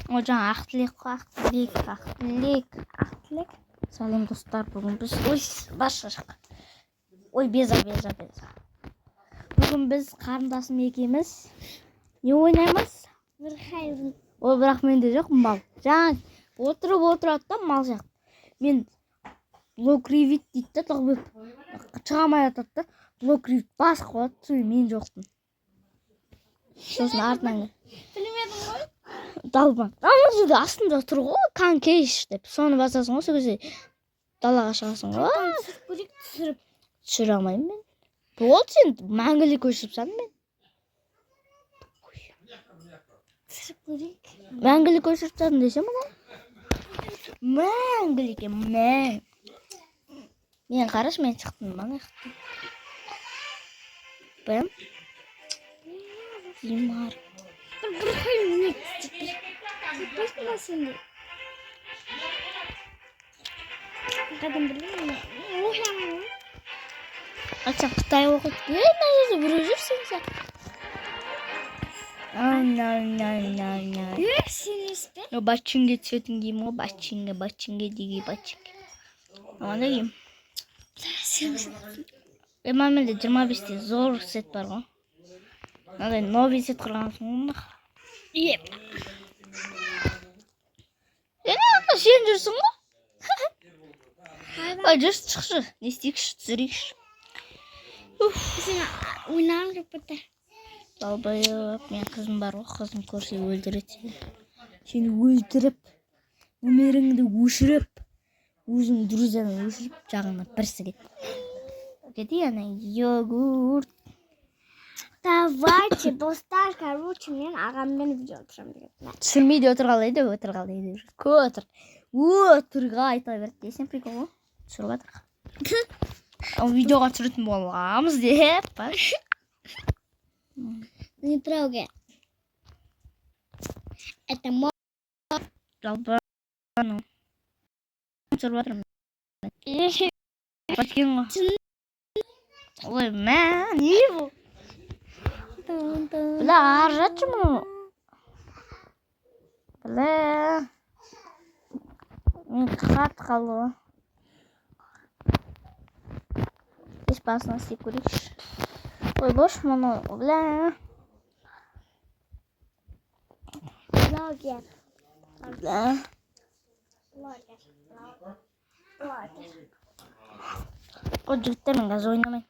Ожан ахтлыг. Салим достар бүгін біз ой беза. Бүгін біз қарындасым екеуміз не ойнаймыз? Ой, бірақ менде жоқ мал. Жаңа отырады да мал жақ. Мен блок ревит дейді да, тығып шыға алмай жатады да. Блок ревит бас қояды, сол мен жоқпын. Сосын артынан Білмедің ғой? далбан. Ана жерде астында тұр ғой, конкейш деп. Соны басасың ғой, сол кезде далаға шығасың ғой. Түсіре алмаймын мен. Болды сен мәңгілік өшіріпсің мен. Мәңгілік өшіріпсің десем мұна. Мәңгілік мен қараш мен шықтым мана шықтым. Бәм. Емар. Бір қойым не істейді? Баспына сені. Қадым білдім. Охамын. Сен Қытай оқып, мына жерде біреу жүрсің сен. Сен еспе? Бачинге цветін киім ғой, бачинге деге. Ана киім. Менде 25-те зор сет бар ғой. Мынандай новый сет құрғансың ғой. Сен жүрсің ғой? Жүрші шықшы, не істейікші, түсірейікші. Сен ойнағым жоқ бітті. Далбайып, мен қызым бар ғой, қызым көрсе өлдіреді. Сені өлтіріп, өміріңді өшіріп, өзің друзияны өшіріп, жағына бірсі кет. Кетей, ана йогурт. Давайте, достар, короче, мен ағаммен видео отырам деген. Түсірмейді отырғалайды. Отырға айта берді десен прикол ғой. Түсіріп атыр. Видеоға түсіретін боламыз деп. Не трогай. Это мой. Жалпы. Түсіріп атырмын. Бачкен ғой. Ой, мә, не бұл? Бля, аржатшы мұны. Бля. Мен қатты қалды ғой. Еш басына істеп көрейікші. Ой, бош мұны. Бля. Блогер. Бля. Ой, жігіттермен қазір ойнамайын.